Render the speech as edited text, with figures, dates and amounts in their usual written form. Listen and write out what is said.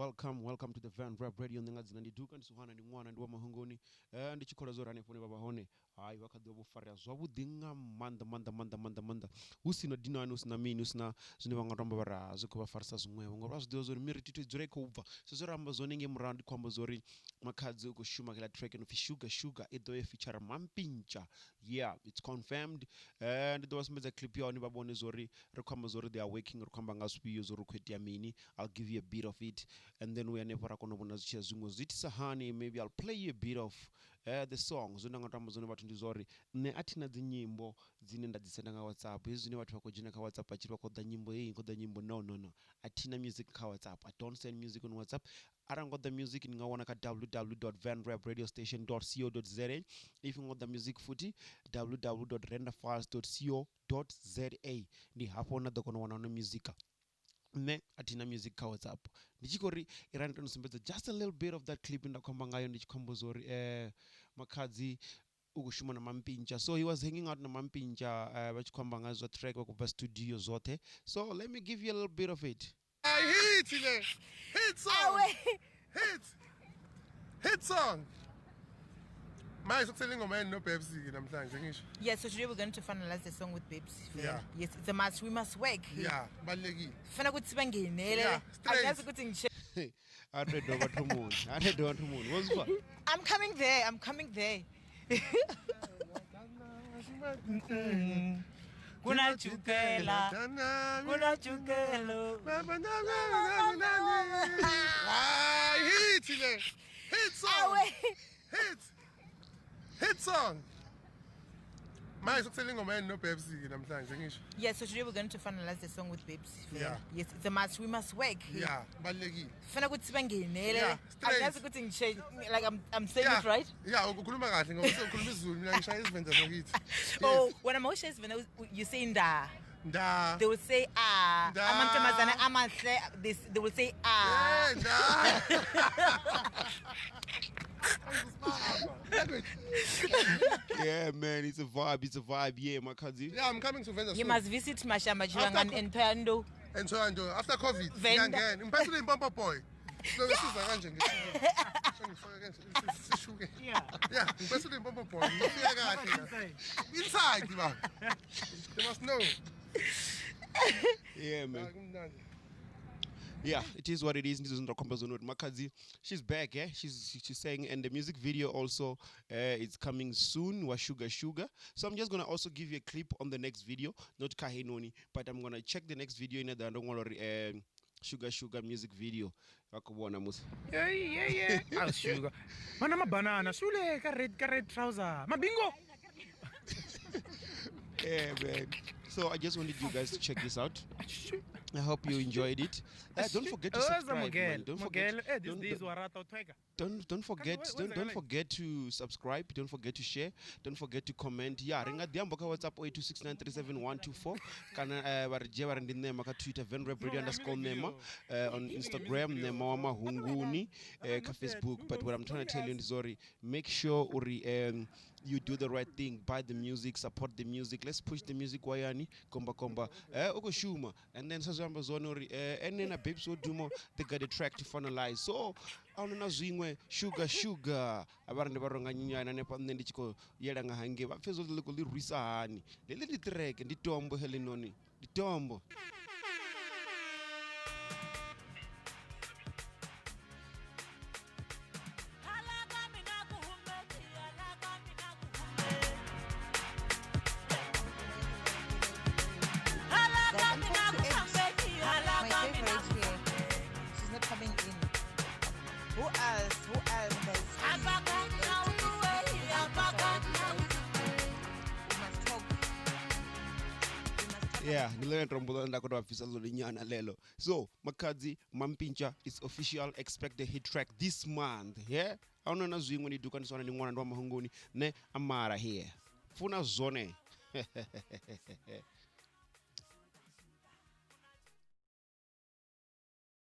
welcome to the Van Rap Radio. Ndingadzi nandiduka ndisuhana ndi mwana ndi wa mahongoni ndi chikhola zorani pone babahone hayi wakhadziwa bufarya zwavhuḓi nga maanḓa husina dinani husina mini husina zwine vha nga tamba vhara zwi khou vha farisa zwiṅwevho ngori vha zwi ḓivha zwori miri tito dzula i khou bva so zwo ramba zwone nge murahu ndi khou amba zwori Makhadzi u khou shuma kha track no pfi sugar i ḓo ye feature Mampintsha. Yeah, it's confirmed. Ndi ḓo vha sumbedza clip ya hone vha vhone zwori ri khou amba zwori they are working ri khou amba nga zwifhio zwori ri khou itea mini. I'll give you a bit of it and then we are never going to zwi zwiṅwe zwiitisa hani. Maybe I'll play you a bit of the song zwine nga tamba zwone vhathu ndi zwori nṋe a thina dzi nyimbo dzine nda dzi senda nga WhatsApp hezwi zwine vhathu vha khou dzhena kha WhatsApp vha tshi vha khou ḓa nyimbo heyi khou ḓa nyimbo no a thina music kha WhatsApp. I don't send music on WhatsApp. arali ngo ḓa music ni nga wana kha www.vanrapradiostation.co.za. if you got the music futhi www.renderfiles.co.za ndi hafho na ḓo kona u wana na music. Ne atina music kha WhatsApp ndi tshi khou ri irani to sumbedza just a little bit of that clip nda khomba ngayo ndi tshi khombo zori Makhadzi u khou shuma na Mampintsha. So he was hanging out na Mampintsha vha tshi khomba nga zwa track wa kubva studio zothe. So let me give you a little bit of it. Hit song. Hit song. My selling man no Pepsi namhlanje ngisho. Yes, so today we're going to finalize the song with Babes. Yeah. Yes, it's a must. We must work. Yeah, balekile. Fana ukuthi bangenele. Yeah, Akazi ukuthi ngisho. I read over to moon. What's fun? I'm coming there. Kuna chukela. Hit song. Hit song. My selling man no Pepsi namhlanje ngisho. Yes, so today we're going to finalize the song with Babes. Yeah. Yes, it's a must. We must work. Yeah, balekile. Fana ukuthi bangenele. Yeah, Akazi ukuthi ngisho like I'm saying it right? Yeah, ukhuluma kahle ngoba ukhuluma isiZulu mina ngishaya izivenda zakithi. Oh, when I'm always when you say nda. Nda. They will say amantombazane amahle. They will say Yeah, man, it's a vibe. Yeah, Makhadzi. Yeah, I'm coming to Venda. You must visit Mashamba Chirangan and Pando. And so after COVID, Venda. I'm personally in Bumper Boy. So this is arranging. Yeah, I'm personally in Bumper Boy. Inside, man. You must know. Yeah, man. Yeah, it is what it is. This is not comparison with Makhadzi. She's back, yeah. She's saying, and the music video also is coming soon. Was sugar. So I'm just gonna also give you a clip on the next video, not Kahinoni, but I'm gonna check the next video in the sugar music video. Yeah. I'll sugar. Man, I'm a banana. Sule ka red trouser. Ma bingo. Yeah, man. So I just wanted you guys to check this out. I hope you enjoyed it. Don't forget to subscribe. Man. Don't forget to subscribe. Don't forget to share. Don't forget to comment. Yeah, ringa diambo ka WhatsApp 0826937124. Kana varije varindine maka Twitter venrapradio_nema on Instagram nema wa mahunguni ka Facebook. But what I'm trying to tell you is sorry, make sure you do the right thing. Buy the music, support the music. Let's push the music wayani komba okoshuma and then sazamba zonori and then a babes would do more. They got a track to finalize. So awuna zwingwe sugar abarinde baronga nyinyana ne pamne ndichiko yela nga hange ba fezo liko li rwisa hani leli di track ndi tombo helenoni di tombo. She's not coming in. Who else? Yeah, nilele trombola ndakona afisa lolinyana lelo. So, Makhadzi Mampintsha is official. Expect the hit track this month. Yeah? Awuna na zwingwe ni duka nisona ni mwana ndo mahunguni ne amara here. Funa zone.